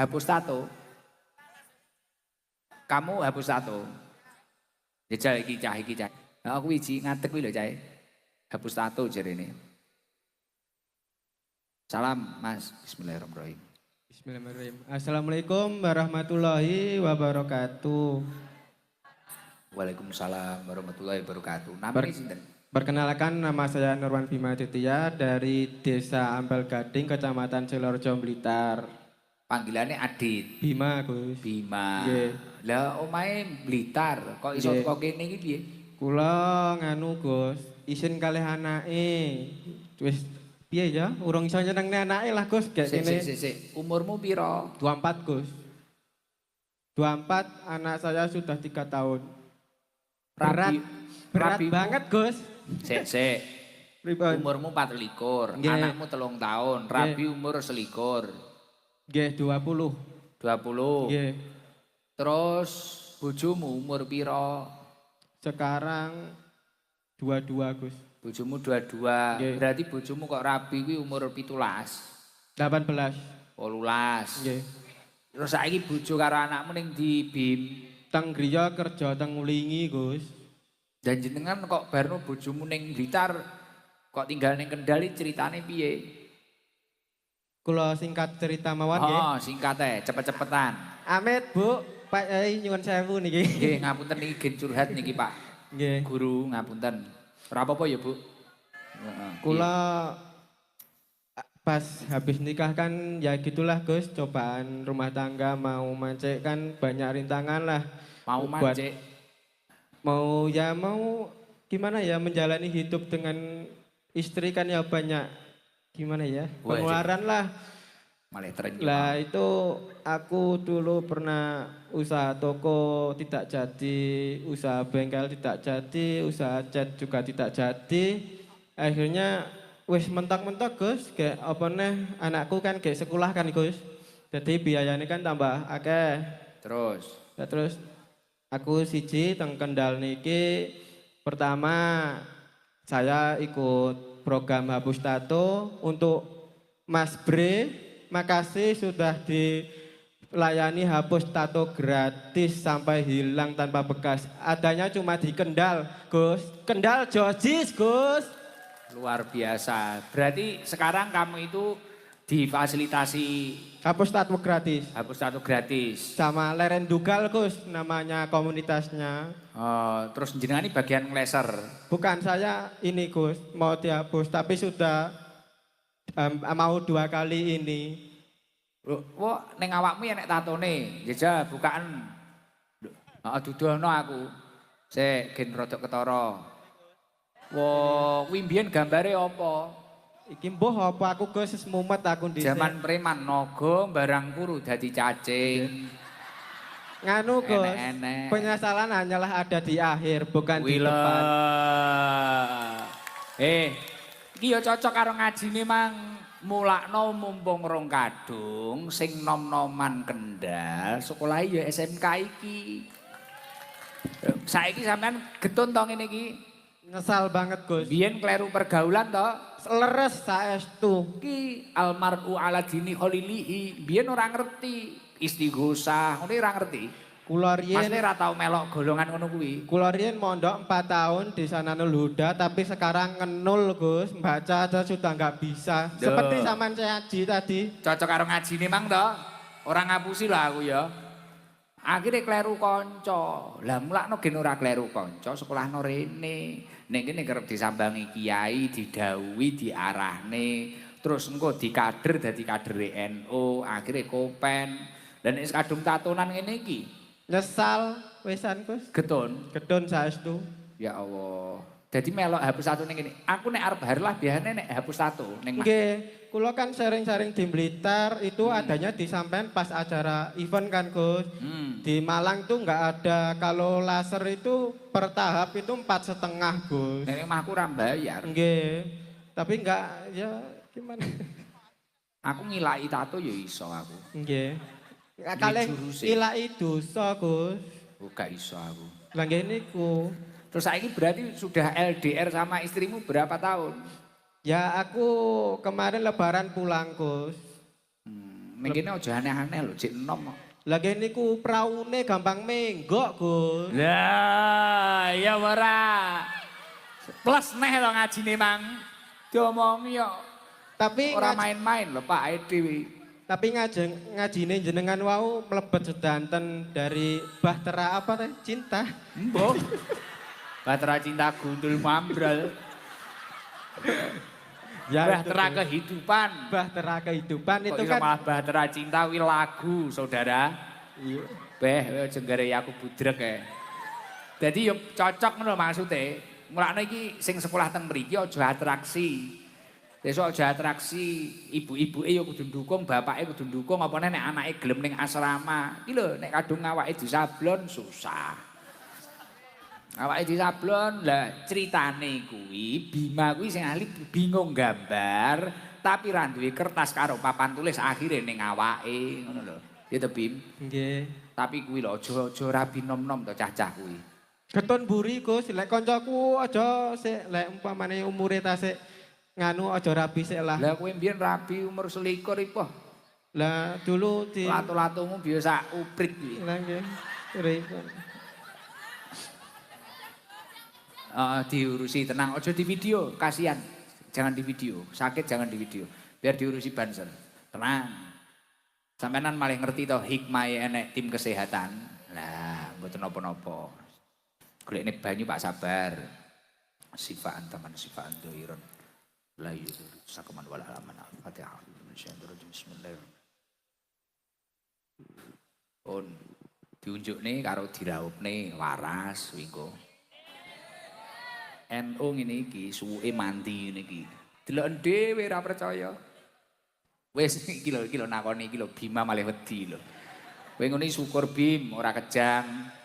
hapus tato. Kamu hapus tato. Jajal iki cah. Nah, aku wiji ngadeg kuwi lho cah. Hapus tato jarene. Salam Mas, bismillahirrahmanirrahim. Bismillahirrahmanirrahim. Assalamualaikum warahmatullahi wabarakatuh. Waalaikumsalam warahmatullahi wabarakatuh. Namanya sinten? Perkenalkan, nama saya Nurwan Bima Aditya dari Desa Ampel Gading, Kecamatan Sidoarjo, Blitar. Panggilannya Adit. Bima, Gus. Bima. Nggih. Lah omahe Blitar, kok iso Nggih. kok kene iki piye? Kula nganu, Gus, isin kalih anake. Wis piye ya? Urung iso nyenengne anake lah, Gus. Kayak kene. Sik. Umurmu piro? 24, Gus. 24, anak saya sudah 3 tahun. Berat banget, Gus. Sik. Pripun? Umurmu 24, Nggih. anakmu 3 tahun, rabi umur 21. Nggih, 20. 20. Nggih. Terus bojomu umur piro? Sekarang 22, Gus. Bojomu 22. Nggih. Berarti bojomu kok rabi kuwi umur 17. 18. 18. Nggih. Terus saiki bojo karo anakmu ning ndi, Bim? Teng griya kerja teng Ulingi, Gus. Dan jenengan kok barno bojomu ning Blitar kok tinggal ning Kendal ceritane piye? Kula singkat cerita mawon nggih. Oh, singkat cepet-cepetan. Amit, Bu. Pak Yai nyuwun sewu niki. Nggih, ngapunten niki gen curhat niki, Pak. Nggih. Guru, ngapunten. Ora apa-apa ya, Bu? Heeh. Kula pas habis nikah kan ya gitulah, Gus, cobaan rumah tangga mau mancik kan banyak rintangan lah. Mau Buat- mancik. Mau gimana ya menjalani hidup dengan istri kan ya banyak gimana ya Wah, pengeluaran lah. Malah terenyuh. Lah itu aku dulu pernah usaha toko tidak jadi, usaha bengkel tidak jadi, usaha cat juga tidak jadi. Akhirnya wis mentok-mentok, Gus, kayak apa nih anakku kan kayak sekolah kan, Gus. Jadi biayanya kan tambah akeh. Terus. Nah, terus aku siji teng Kendal niki pertama saya ikut program hapus tato untuk Mas Bre, makasih sudah dilayani hapus tato gratis sampai hilang tanpa bekas. Adanya cuma di Kendal, Gus. Kendal Jojis, Gus. Luar biasa. Berarti sekarang kamu itu difasilitasi Hapus tato gratis. hapus tato gratis. Sama Leren Dugal, Gus, namanya komunitasnya. Terus jenengan ini bagian ngleser. Bukan saya ini, Gus, mau dihapus tapi sudah mau 2 kali ini. Wah, ning awakmu ya nek tatone. Jajal bukaan. Heeh, dudono aku. Sik gen rodok ketara. Wah, kuwi mbiyen gambare apa? Iki mbuh apa aku, Gus, wis mumet aku dhisik. Zaman preman naga barang puru dadi cacing. Nganu, Gus. Enek-enek. Penyesalan hanyalah ada di akhir, bukan di Wila. depan. Iki ya cocok karo ngajine mang mulakno mumpung rong kadung sing nom-noman Kendal, sekolah ya SMK iki. Saiki sampean getun to ngene iki. Nyesal banget, Gus. Biyen kleru pergaulan to. Leres saestu. Iki almar'u ala dini khalilihi. Biyen ora ngerti istighosah, ngono ora ngerti. Kula Masne riyen ora tau melok golongan ngono kuwi. Kula riyen mondok 4 tahun di Sananul Huda, tapi sekarang ngenul, Gus. Baca aja sudah nggak bisa. Duh. Seperti zaman saya Haji tadi. Cocok karo ngajine mang to. Ora ngapusi lah aku ya. Akhirnya kleru kanca. Lah mulakno gen ora kleru kanca, sekolahno rene. Ning kene kerep disambangi kiai, didhawuhi, diarahne. Terus engko dikader dadi kader NU, akhirnya kopen. Dan nek kadung tatonan ngene iki, Nyesal wesan, Gus. getun. Gedon saestu. Ya Allah. Jadi melok hapus tato ning kene. Aku nek arep harlah biasane nek hapus tato ning Nggih, kula kan sering-sering di Blitar itu adanya di sampean pas acara event kan, Gus. Di Malang tuh nggak ada, kalau laser itu per tahap itu 4,5, Gus. nek omahku ora bayar. Nggih. Tapi nggak ya gimana? Aku ngilai tato ya iso aku. Nggih. Kalih juruse. ilai dosa, Gus. Gak iso aku. Lah nggih niku. Terus saiki berarti sudah LDR sama istrimu berapa tahun? Ya aku kemarin lebaran pulang, Gus. Ning kene aja aneh-aneh lho, jek enom kok. Lagi niku praune gampang menggok, Gus. Lah, ya ora. Plus neh to ngajine Mang. Diomongi kok. Tapi Ora main-main lho Pak Edi. tapi ngajine jenengan wau mlebet sedanten dari bahtera apa teh? Cinta. Mbok. Bahtera cinta gundul mambral. Bahtera itu, kehidupan. bahtera kehidupan Kok itu iso kan. malah bahtera cinta wi lagu, Saudara. Iya. Beh, jenggare aku budrek ya. Jadi yo cocok ngono maksude. Mulane iki sing sekolah teng mriki aja atraksi. Besok aja atraksi, ibu-ibuke ya kudu ndukung, bapake kudu ndukung, apa nek anake gelem ning asrama. Iki lho nek kadung awake disablon susah. Awake disablon, lah critane kuwi Bima kuwi sing ahli bingung gambar, tapi ra duwe kertas karo papan tulis akhire ning awake, ngono lho. Ya to Bim. Nggih. Tapi kuwi lho aja rabi nom-nom to cah-cah kuwi. Keton buri Gus, lek kancaku aja sik lek umpamane umure ta sik nganu aja rabi sik lah. Lah kowe mbiyen rabi umur 21 ipo. Lah dulu di Latu-latumu biasa uprit kuwi. lah nggih. Repot. Diurusi tenang, aja di video, kasihan. Jangan di video, sakit jangan di video. Biar diurusi banser. Tenang. Sampeyan malah ngerti toh hikmah enek tim kesehatan. Lah, mboten napa-napa. Golekne banyu Pak sabar. Sifaan taman sifaan doiron. La yudur sakuman wala alaman al-Fatihah. Bismillahirrahmanirrahim. Pun diunjukne karo diraupne waras wingko. NU ngene iki suwuke mandi ngene iki. Deloken dhewe ora percaya. Wis iki lho nakoni iki lho Bima malah wedi lho. Kowe ngene syukur Bim ora kejang.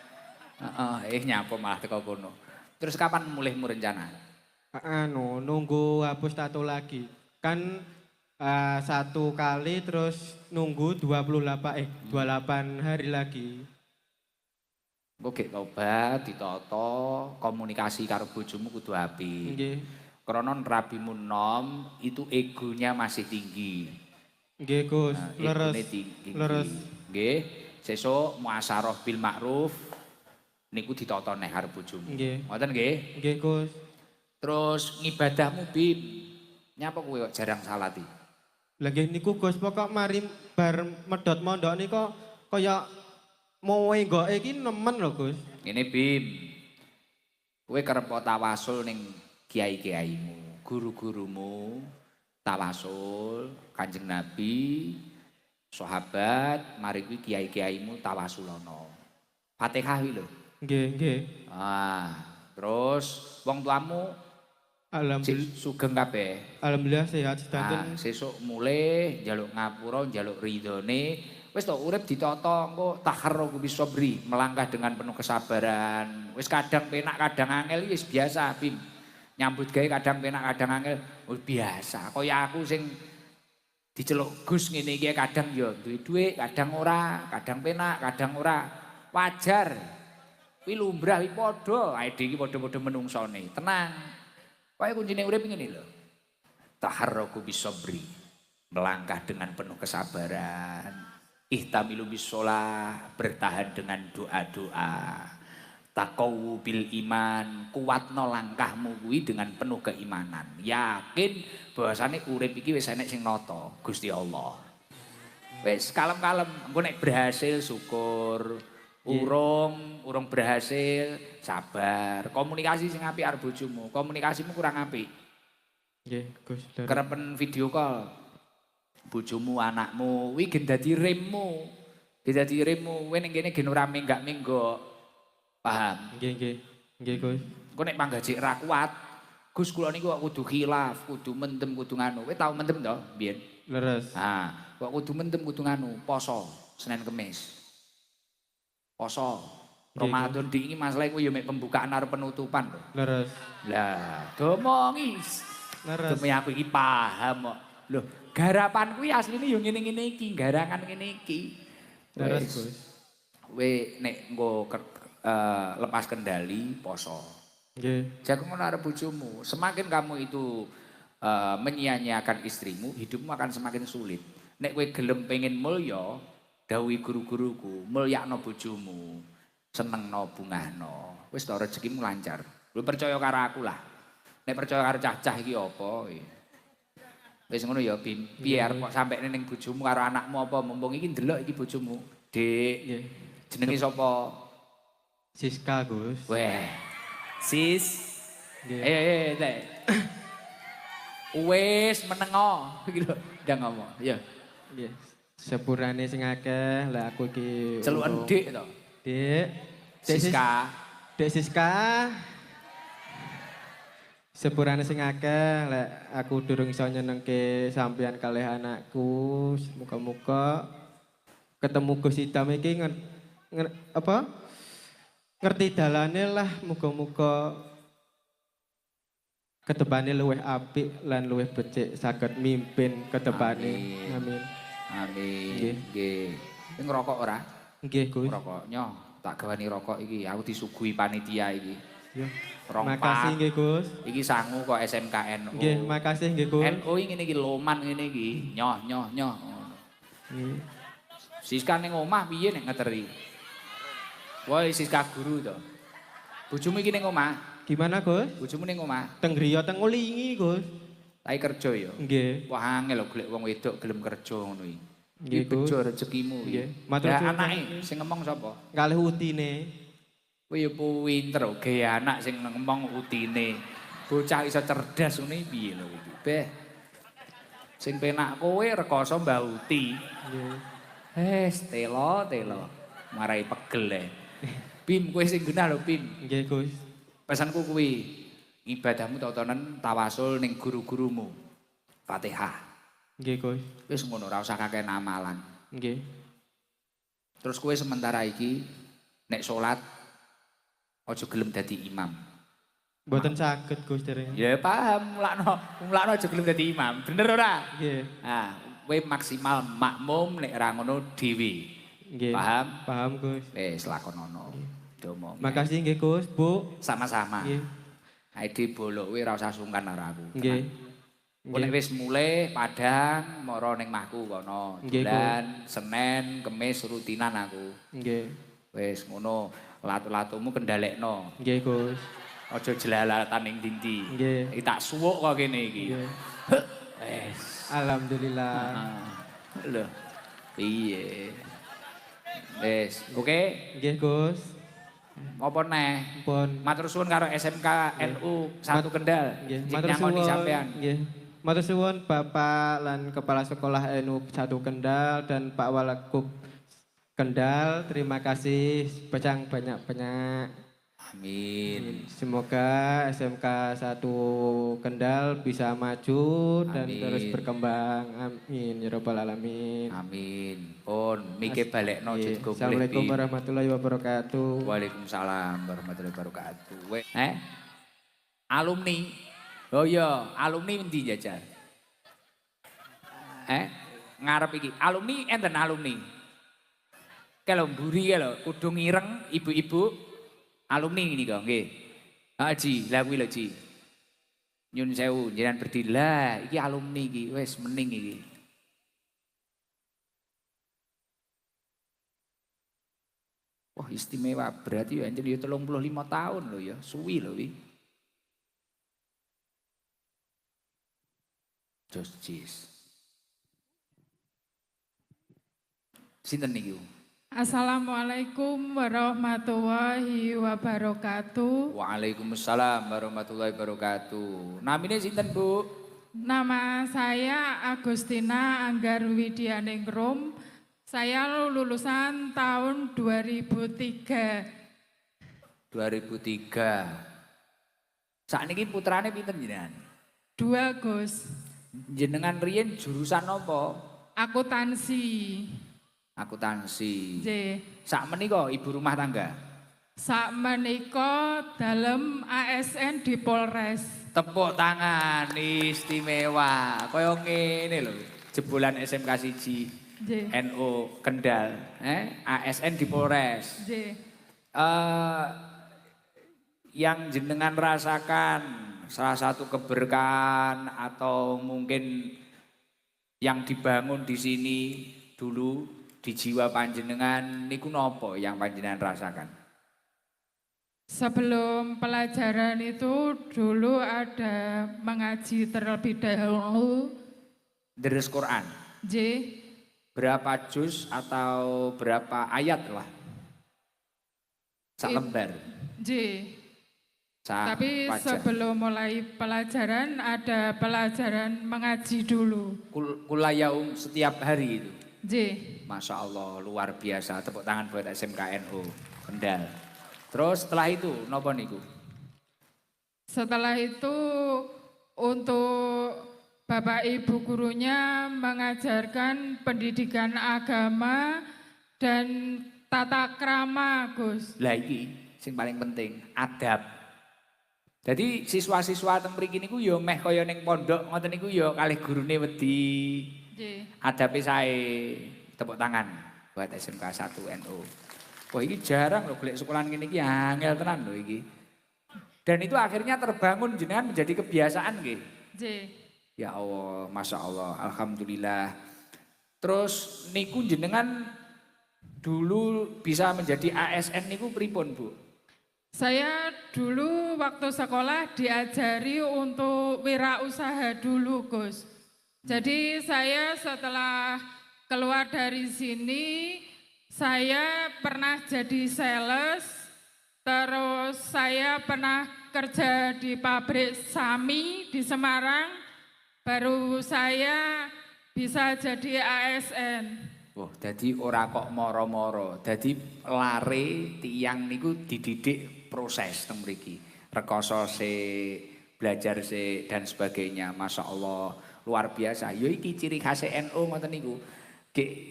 Nyapa malah teko kono. Terus kapan mulaimu rencana? Anu nunggu hapus tato lagi. Kan 1 kali terus nunggu 28 hari lagi. Engko gek tobat, ditata, komunikasi karo bojomu kudu apik. Nggih. Krana rabimu nom itu egonya masih tinggi. Nggih Gus, leres. Egone tinggi. Leres. Nggih, sesuk muasyarah bil ma'ruf niku ditata neh karo bojomu. Nggih. Ngoten nggih? Nggih Gus. Terus ngibadahmu Bim. Nyapa kowe kok jarang salati? Lah nggih niku Gus pokok mari bar medhot mondok nika kaya mau enggoke iki nemen lho Gus. Ngene Bim. Kowe kerep tawasul ning kiai-kiaimu, guru-gurumu, tawasul Kanjeng Nabi, sahabat, mari kuwi kiai-kiaimu tawasulono. Fatihah kuwi lho. Nggih, nggih. Terus wong tuamu Alhamdulillah. sugeng kabeh. Alhamdulillah sehat sedanten. Sesuk mulai njaluk ngapura, njaluk ridhone. Wis to urip ditata engko takharruku bisabri, melangkah dengan penuh kesabaran. Wis kadang penak, kadang angel wis biasa, Bim. Nyambut gawe kadang penak, kadang angel wis biasa. Kaya aku sing diceluk Gus ngene iki kadang ya duwe dhuwit, kadang ora, kadang penak, kadang ora. Wajar. Kuwi lumrah kuwi padha, ae iki padha-padha menungsone. Tenang. Kaya kuncine urip ngene lho. Taharruku bisabri. Melangkah dengan penuh kesabaran. Ihtamilu bisolah, bertahan dengan doa-doa. Taqawu bil iman, kuatno langkahmu kuwi dengan penuh keimanan. Yakin bahwasane urip iki wis enek sing nata, Gusti Allah. Wis kalem-kalem, engko nek berhasil syukur. Urung berhasil, sabar. Komunikasi sing apik karo bojomu. Komunikasimu kurang apik. Nggih, Gus. Kerepen video call. Bojomu, anakmu, kuwi gen dadi remmu. Gen dadi remmu. Kowe ning kene gen ora menggak-menggok. Paham? Nggih, nggih. Nggih, Gus. Engko nek panggajik ra kuat, Gus kula niku kok kudu khilaf, kudu mendem, kudu nganu. Kowe tau mendem to, mbiyen? Leres. Kok kudu mendem, kudu nganu, poso, Senin Kemis. Poso. Ramadan di ini masalah iku ya mek pembukaan arep penutupan lho. Leres. Lah, domongi. Leres. Demi aku iki paham kok. Lho, garapan kuwi asline ya ngene-ngene iki, garangan ngene iki. Leres, Gus. Kowe nek engko lepas kendali poso. Nggih. Jago ngono arep bojomu. Semakin kamu itu menyia-nyiakan istrimu, hidupmu akan semakin sulit. Nek kowe gelem pengen mulya, dawuhi guru-guruku, mulyakno bojomu, senengno bungahno. Wis to rezekimu lancar. Lu percaya karo aku lah. Nek percaya karo cah-cah iki apa? Wis ngono ya, Bim. Biar kok sampe ning bojomu karo anakmu apa mumpung iki ndelok iki bojomu. Dik, Nggih. jenenge sapa? Siska, Gus. Weh. Sis. Nggih. Dek. Wis menengo iki lho, ndang ngomong. Ya. Nggih. Sepurane sing akeh, lah aku iki Celukan Dik to. Dik. Siska. Dek Siska. Sepurane sing akeh, lek aku durung iso nyenengke sampeyan kalih anakku. Muga-muga ketemu Gus Idam iki ngerti dalane lah, muga-muga kedepane luwih apik lan luwih becik saged mimpin kedepane. Amin. Amin. Nggih. Nggih. Kowe ngerokok ora? Nggih, Gus. Ngerokok. Nyoh, tak gawani rokok iki. Aku disuguhi panitia iki. Ya. Rong Makasih pak. nggih, Gus. Iki sangu kok SMKNU. Nggih, makasih nggih, Gus. NU iki ngene iki loman ngene iki. Nyoh. Nggih. Siska ning omah piye nek ngeteri? Woi Siska guru to. Bojomu iki ning omah? Gimana, Gus? Bojomu ning omah? Teng griya teng Ulingi, Gus. Tai kerja ya. Nggih. Wah angel lho golek wong wedok gelem kerja ngono iki. Nggih, Iki Gus. bejo rezekimu iki. Nggih. Matur Lah suwun. anake sing ngomong sapa? Kalih utine. Kowe ya pinter oge anak sing ngomong utine. Bocah iso cerdas ngene piye lho iki. Beh. Sing penak kowe rekoso Mbah Uti. Nggih. Telo. Marai pegel e. Bim kowe sing genah lho Bim. Nggih, Gus. Pesanku kuwi ibadahmu tau-taunen tawasul ning guru-gurumu. Fatihah. Nggih, Gus. Wis ngono ora usah kakean amalan. Nggih. Terus kowe sementara iki nek salat aja gelem dadi imam. Mboten saged, Gus dereng. Ya paham, mulakno aja gelem dadi imam. Bener ora? Nggih. Nah, kowe maksimal makmum nek ora ngono dhewe. Nggih. Paham? Paham, Gus. Wis lakonono. Domo. Makasih nggih, Gus, Bu. Sama-sama. Nggih. Aide bolok kowe ora usah sungkan karo aku. Nggih. Kowe nek wis mulai Padang mara ning mahku kono. Nggih, Dolan Senin, Kemis rutinan aku. Nggih. Wis ngono, latu-latumu kendhalekno. Nggih, Gus. Aja jelalatan ning ndi-ndi. Nggih. Iki tak suwuk kok kene iki. Nggih. Wis. Alhamdulillah. Lho. Piye? Wis, oke. Nggih, Gus. Apa neh? Pun Matur suwun karo SMK NU 1 Kendal. nggih, Sing matur nyangoni suwun. sampean. Nggih. Matur suwun Bapak lan Kepala Sekolah NU 1 Kendal dan Pak Walakup Kendal. Terima kasih banyak-banyak. Amin. Semoga SMK 1 Kendal bisa maju dan Amin. terus berkembang. Amin ya rabbal alamin. Amin. Pun mike balekno aja Nggih. digo Assalamualaikum warahmatullahi wabarakatuh. Waalaikumsalam warahmatullahi wabarakatuh. Alumni. Oh iya, alumni endi jajar? Ngarep iki. Alumni enten alumni. Kalau mburi ya lho, kudu ngireng ibu-ibu. Alumni ini kok nggih. Ji, lah kuwi lho Ji. Nyun sewu, jenengan berdiri lah, iki alumni iki, wis mening iki. Wah istimewa, berarti ya anjen ya 35 tahun loh ya, suwi loh wi. Jos jis. Sinten niki? Assalamualaikum warahmatullahi wabarakatuh. Waalaikumsalam warahmatullahi wabarakatuh. Namine sinten Bu? Nama saya Agustina Anggar Widianingrum. Saya lulusan tahun 2003. 2003. Sakniki putrane pinten jenengan? 2 Gus. Jenengan riyen jurusan apa? Akuntansi. Akuntansi. J. Sak menika ibu rumah tangga. Sak menika dalem ASN di Polres. Tepuk tangan istimewa. Kaya ngene lho, jebolan SMK 1 J. NU Kendal, ASN di Polres. J. Yang jenengan rasakan salah satu keberkahan atau mungkin yang dibangun di sini dulu di jiwa panjenengan niku nopo yang panjenengan rasakan? Sebelum pelajaran itu dulu ada mengaji terlebih dahulu. Deres Quran. J, Berapa juz atau berapa ayat lah? Sak lembar. J. Sak Tapi wajah. sebelum mulai pelajaran ada pelajaran mengaji dulu. Kulayaum setiap hari itu. J. Masya Allah luar biasa. Tepuk tangan buat SMKNU Kendal. Terus setelah itu nopo niku? Setelah itu untuk Bapak Ibu gurunya mengajarkan pendidikan agama dan tata krama, Gus. Lah iki sing paling penting adab. Jadi siswa-siswa teng mriki niku ya meh kaya ning pondok ngoten niku ya kalih gurune wedi. J. Adape sae. Tepuk tangan buat SMK 1 NU. Wah ini jarang loh golek sekolahan ngene iki angel tenan loh iki. Dan itu akhirnya terbangun jenengan menjadi kebiasaan nggih. J. Ya Allah, Masya Allah, Alhamdulillah. Terus niku jenengan dulu bisa menjadi ASN niku pripun Bu? Saya dulu waktu sekolah diajari untuk wirausaha dulu, Gus. Jadi saya setelah keluar dari sini, saya pernah jadi sales, terus saya pernah kerja di pabrik Sami di Semarang, baru saya bisa jadi ASN. Wah, jadi ora kok moro-moro. Jadi lare tiang niku dididik proses teng mriki. Rekoso se, belajar se dan sebagainya. Masya Allah, luar biasa. Yo iki ciri khas NU ngoten niku.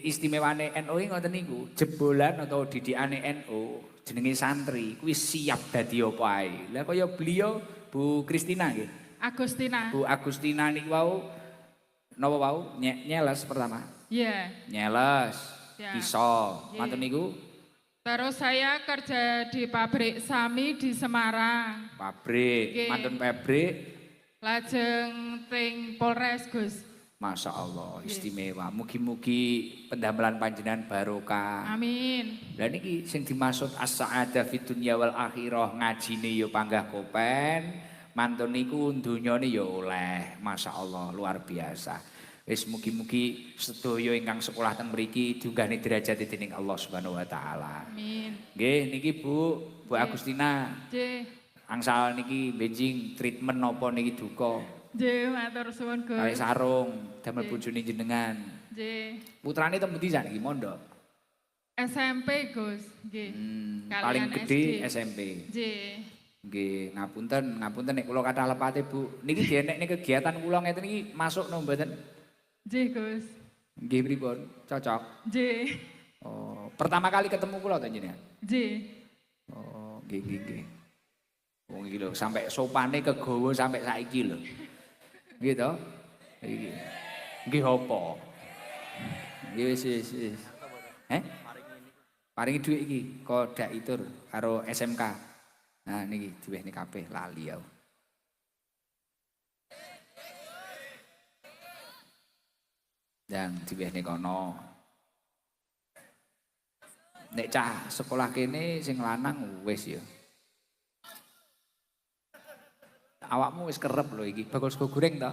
Istimewane NU ngoten niku, jebolan atau didikane NU jenenge santri kuwi siap dadi apa ae. Lah kaya beliau Bu Kristina nggih. Agustina. Bu Agustina niku wau napa wau nyeles pertama. Iya. Nyeles, Ya. iso. Iya. Ngoten niku Terus saya kerja di pabrik Sami di Semarang. pabrik, Nggih. mantun pabrik. Lajeng ting Polres, Gus. Masya Allah, istimewa. Mugi-mugi pendamelan panjenengan barokah. Amin. Lah niki sing dimaksud as-sa'adah fid dunya wal akhirah ngajine ya panggah kopen, mantun niku dunyane ya oleh. Masya Allah luar biasa. Wis mugi-mugi sedaya ingkang sekolah teng mriki diunggahne derajat dening Allah Subhanahu wa taala. Amin. Nggih niki Bu Agustina, J. angsal niki benjing treatment napa niki duka. J. Matur suwun, Kali Gus. sarung damel bojone jenengan. J. Putrane teng pundi sakniki mondok? SMP, Gus. Nggih. Kalian Paling gede SD. SMP. J. Nggih, ngapunten nek kula kathah lepate, Bu. Niki dienekne kegiatan kula ngeten iki masuk no mboten? J, Gus. Nggih pripun? Cocok. J. Oh, pertama kali ketemu kula to jenengan? J. Oh, nggih. Wong iki lho sampai sopane kegawa sampai saiki lho. Nggih to? Iki. Nggih apa? Nggih wis. Paringi dhuwit iki kodak itur karo SMK. Nah niki diwehne kabeh lali ya. Dan diwehne kono. Nek cah sekolah kene sing lanang wis ya. Awakmu wis kerep lho iki, bakul sego goreng to?